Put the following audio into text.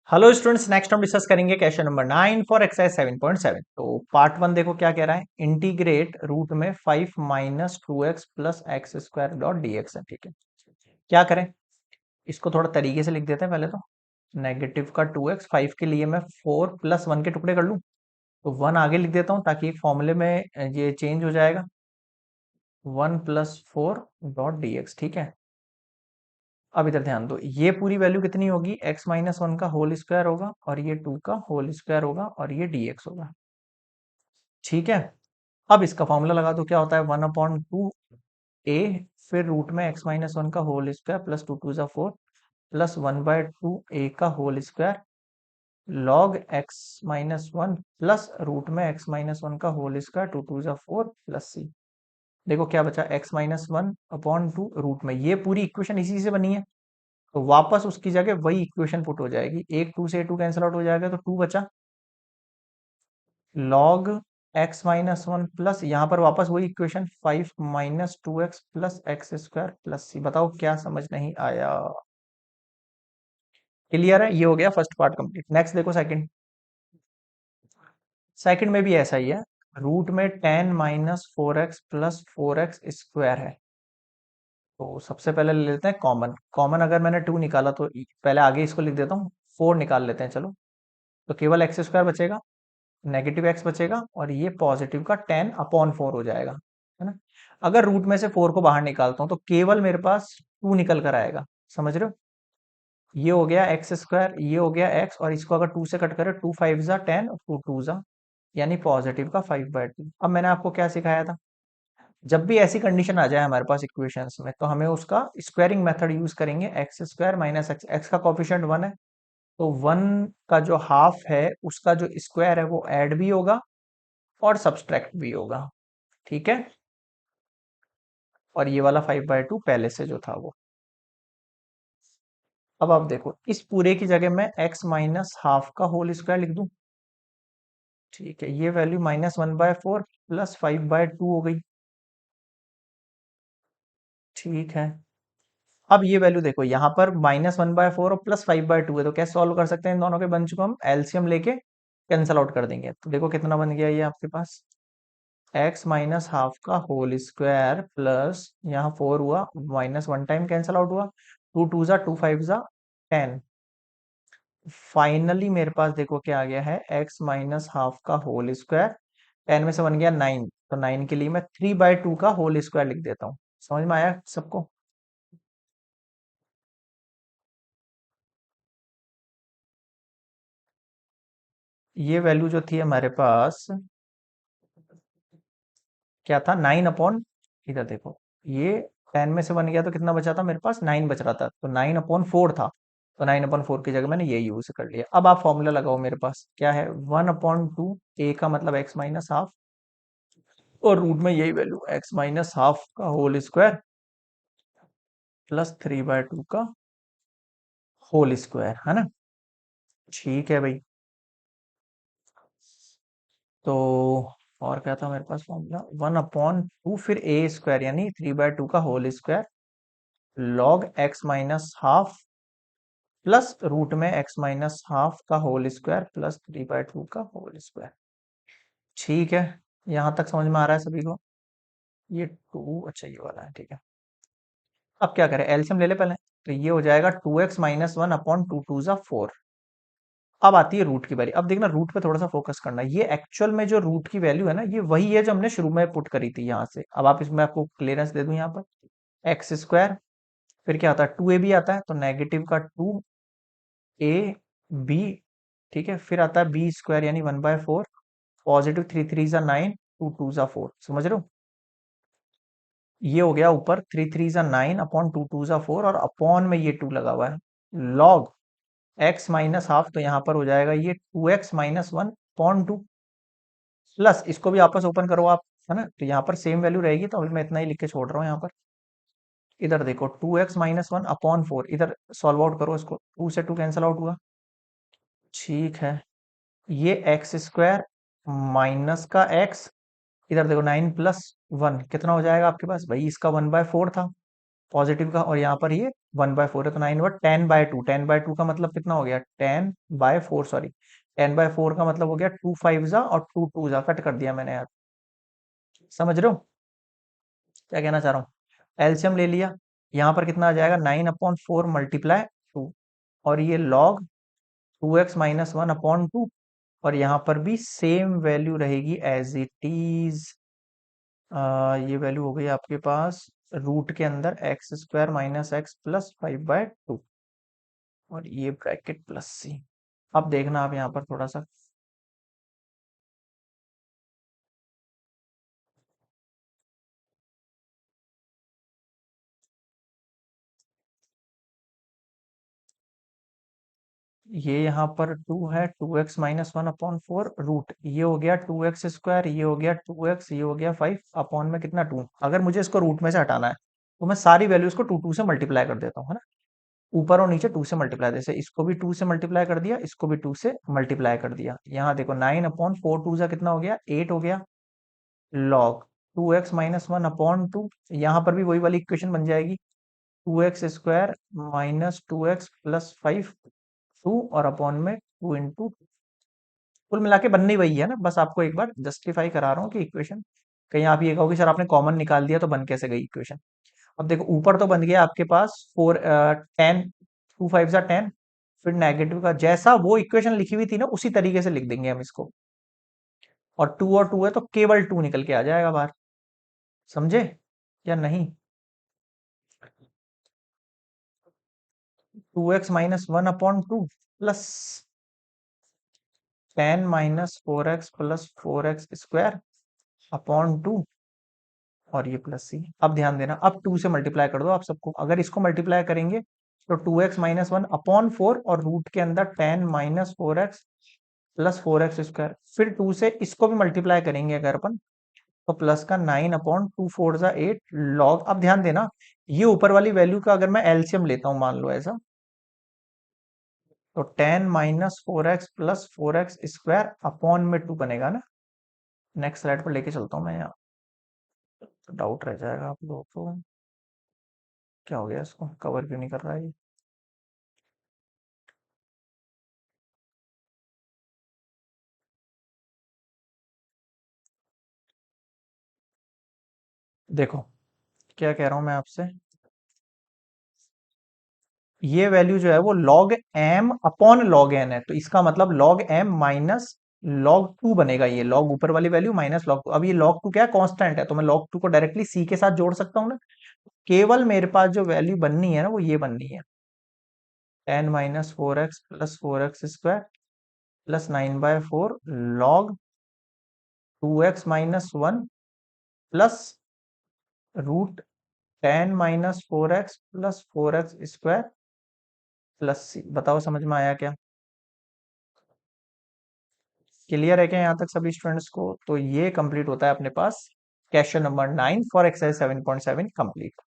Hello students, next हम discuss करेंगे question number 9 for exercise 7.7। तो पार्ट 1 देखो क्या कह रहा है। इंटीग्रेट रूट में 5 minus 2x plus X square dot D x है। ठीक है, क्या करें, इसको थोड़ा तरीके से लिख देते हैं। पहले तो नेगेटिव का 2x, 5 के लिए मैं 4 प्लस 1 के टुकड़े कर लूं, तो 1 आगे लिख देता हूं ताकि फॉर्मूले में ये चेंज हो जाएगा। 1 प्लस 4 डॉट डी एक्स। ठीक है, अब इधर ध्यान दो, ये पूरी वैल्यू कितनी होगी, x माइनस 1 का होल स्क्वायर होगा और ये 2 का होल स्क्वायर होगा और ये dx होगा। ठीक है, अब इसका फॉर्मूला लगा दो, क्या होता है 1/2 a, फिर रूट में x माइनस 1 का whole square plus 2 2 4 plus 1/2 a का whole square log x minus 1 plus root में x माइनस 1 का होल स्क्वायर 2 2 4 प्लस c। देखो क्या बचा, x माइनस 1/2 रूट में, ये पूरी इक्वेशन इसी से बनी है, तो वापस उसकी जगह वही इक्वेशन पुट हो जाएगी। एक 2 से 2 कैंसिल आउट हो जाएगा तो 2 बचा, लॉग x माइनस 1 प्लस यहाँ पर वापस वही equation 5 minus 2x plus X square plus सी। बताओ क्या समझ नहीं आया। क्लियर है, ये हो गया फर्स्ट पार्ट कंप्लीट। नेक्स्ट देखो सेकंड। सेकंड में भी ऐसा ही है, रूट में 10 minus 4x plus 4x square है। तो सबसे पहले ले लेते हैं कॉमन। कॉमन अगर मैंने 2 निकाला तो पहले आगे इसको लिख देता हूँ, 4 निकाल लेते हैं चलो। तो केवल एक्स स्क्वायर बचेगा, नेगेटिव एक्स बचेगा और ये पॉजिटिव का 10/4 हो जाएगा, है ना। अगर रूट में से 4 को बाहर निकालता हूं तो केवल मेरे पास 2 निकल कर आएगा, समझ रहे हो। ये हो गया एक्स स्क्वायर, ये हो गया एक्स, और इसको अगर 2 से कट करें, 2 5 जा 10, 2 2 जा, यानी पॉजिटिव का 5/2। अब मैंने आपको क्या सिखाया था, जब भी ऐसी कंडीशन आ जाए हमारे पास इक्वेशंस में, तो हमें उसका स्क्वायरिंग मेथड यूज करेंगे। X square minus x, x का कॉफिशिएंट 1 है, तो 1 का जो हाफ है उसका जो स्क्वायर है वो ऐड भी होगा और सब्सट्रैक्ट भी होगा। ठीक है, और ये वाला 5/2 पहले से जो था वो। अब आप देखो, इस पूरे की जगह मैं x माइनस हाफ का होल स्क्वायर लिख दूं। ठीक है, ये वैल्यू -1/4 प्लस 5/2 हो गई। ठीक है, अब ये वैल्यू देखो, यहाँ पर -1/4 और +5/2 है, तो कैसे सॉल्व कर सकते हैं इन दोनों के बंच को, हम एलसीएम लेके कैंसल आउट कर देंगे। तो देखो कितना बन गया ये आपके पास, x माइनस हाफ का होल स्क्वायर प्लस यहाँ 4 हुआ, माइनस 1 टाइम कैंसल आउट हुआ, 2 2 जा 2 5 जा 10। फाइनली मेरे पास देखो क्या आ गया है, x माइनस हाफ का होल स्क्वायर, 10 में से बन गया 9, तो 9 के लिए मैं 3/2 का होल स्क्वायर लिख देता हूँ। समझ में आया सबको। ये वैल्यू जो थी हमारे पास, क्या था, 9 इधर देखो, ये 10 में से बन गया तो कितना बचा था मेरे पास, 9 बच रहा था, तो 9/4 था, तो 9/4 की जगह मैंने ये यूज कर लिया। अब आप फॉर्मूला लगाओ, मेरे पास क्या है, 1/2, a का मतलब x माइनस हाफ, और रूट में यही वैल्यू x माइनस हाफ का होल स्क्वायर प्लस 3/2 का होल स्क्वायर, है ना। ठीक है भाई, तो और क्या था मेरे पास फॉर्मूला, 1/2 फिर ए स्क्वायर यानी 3/2 का whole square log x minus half plus root में x माइनस हाफ का होल स्क्वायर प्लस 3/2 का होल स्क्वायर। ठीक है, यहां तक समझ में आ रहा है सभी को। ये 2, अच्छा ये वाला है, ठीक है। अब क्या करें, एलसीएम ले ले पहले, तो ये हो जाएगा 2x माइनस 1/2 2 जा 4। अब आती है रूट की बारी। अब देखना, रूट पे थोड़ा सा फोकस करना, ये एक्चुअल में जो रूट की वैल्यू है ना, ये वही है जो हमने शुरू में पुट करी थी यहाँ से। अब आप इसमें, आपको क्लियरेंस दे दूं यहाँ पर, एक्स स्क्वायर, फिर क्या आता है 2a भी आता है, तो नेगेटिव का 2ab, ठीक है, फिर आता है बी स्क्वायर यानी 1/4, पॉजिटिव 3 3 जा 9, 2 2 जा 4, समझ रहे हो। ये हो गया ऊपर 3 3 जा 9/2 2 जा 4, और अपॉन में ये 2 लगा हुआ है, लॉग x माइनस हाफ, तो यहां पर हो जाएगा ये 2x माइनस 1/2, प्लस इसको भी आपस ओपन करो आप, है ना, तो यहाँ पर सेम वैल्यू रहेगी, तो अभी मैं इतना ही लिख के छोड़ रहा हूँ यहाँ पर। इधर देखो 2x माइनस 1/4, इधर सॉल्व आउट करो इसको, 2 से 2 कैंसिल आउट हुआ। ठीक है, ये एक्स स्क्वायर माइनस का एक्स, इधर देखो 9 प्लस 1 कितना हो जाएगा आपके पास भाई, इसका 1/4 था, पॉजिटिव का, और यहाँ पर ये 1/4 है, तो 9 10/2, 10/2 का मतलब कितना हो गया, 10/4, सॉरी 10/4 का मतलब हो गया 2 5 जा और 2 2 जा, कट कर दिया मैंने यार। समझ रहे हो क्या कहना चाह रहा हूँ? एलसीएम ले लिया, यहाँ पर कितना आ जाएगा, 9/4 मल्टीप्लाई 2, और ये लॉग 2x - 1/2, और यहाँ पर भी सेम वैल्यू रहेगी एज इट इज। ये वैल्यू हो गई आपके पास रूट के अंदर x² - x +5/2, और ये ब्रैकेट प्लस सी। अब देखना आप यहाँ पर थोड़ा सा, ये यहाँ पर 2 है, 2x - 1/4 रूट, ये हो गया 2x², ये हो गया 2x, ये हो गया 5 अपॉन में कितना 2। अगर मुझे इसको रूट में से हटाना है तो मैं सारी वैल्यूज को 2 2 से मल्टीप्लाई कर देता हूँ, है ना, ऊपर और नीचे 2 से मल्टीप्लाई, जैसे इसको भी 2 से मल्टीप्लाई कर दिया, इसको भी 2 से मल्टीप्लाई कर दिया। यहाँ देखो 9/4, 2 सा कितना हो गया, 8 हो गया, लॉग 2x - 1/2, यहाँ पर भी वही वाली इक्वेशन बन जाएगी, 2x² - 2x +5 2, और अपॉन में 2 इंटू, कुल मिला के बननी वही है ना, बस आपको एक बार जस्टिफाई करा रहा हूँ कि इक्वेशन, कहीं आप ये कहोगे सर आपने कॉमन निकाल दिया तो बन कैसे गई इक्वेशन। अब देखो ऊपर तो बन गया आपके पास 10, 2 5 जा 10, फिर नेगेटिव का जैसा वो इक्वेशन लिखी हुई थी ना उसी तरीके से लिख देंगे हम इसको, और 2 है तो केवल 2 निकल के आ जाएगा बाहर। समझे या नहीं? 2x - 1/2 plus 10 - 4x + 4x² upon 2, और ये प्लस सी। अब ध्यान देना, अब 2 से मल्टीप्लाई कर दो आप सबको, अगर इसको मल्टीप्लाई करेंगे तो 2x - 1/4, और रूट के अंदर 10 - 4x + 4x², फिर 2 से इसको भी मल्टीप्लाई करेंगे अगर अपन, तो प्लस का 9/2 4 जा 8 लॉग। अब ध्यान देना, ये ऊपर वाली वैल्यू का अगर मैं एलसीएम लेता हूं मान लो ऐसा, तो 10 - 4x + 4x² अपॉन में 2 बनेगा ना। नेक्स्ट स्लाइड पर लेके चलता हूँ मैं यहाँ, तो डाउट रह जाएगा आप लोगों को, क्या हो गया, इसको कवर क्यों नहीं कर रहा है ये। देखो क्या कह रहा हूं मैं आपसे, ये वैल्यू जो है वो log m upon log n है, तो इसका मतलब log m माइनस log 2 बनेगा, ये log ऊपर वाली वैल्यू माइनस log 2। अब ये log 2 क्या है, कांस्टेंट है, तो मैं log 2 को डायरेक्टली c के साथ जोड़ सकता हूँ ना। केवल मेरे पास जो वैल्यू बननी है ना वो ये बननी है, 10 - 4x + 4x² +9/4 log 2x - 1 plus root 10 - 4x + 4x² plus सी। बताओ समझ में आया क्या? क्लियर है क्या यहाँ तक सभी स्टूडेंट्स को? तो ये कंप्लीट होता है अपने पास question number 9 for exercise 7.7 complete.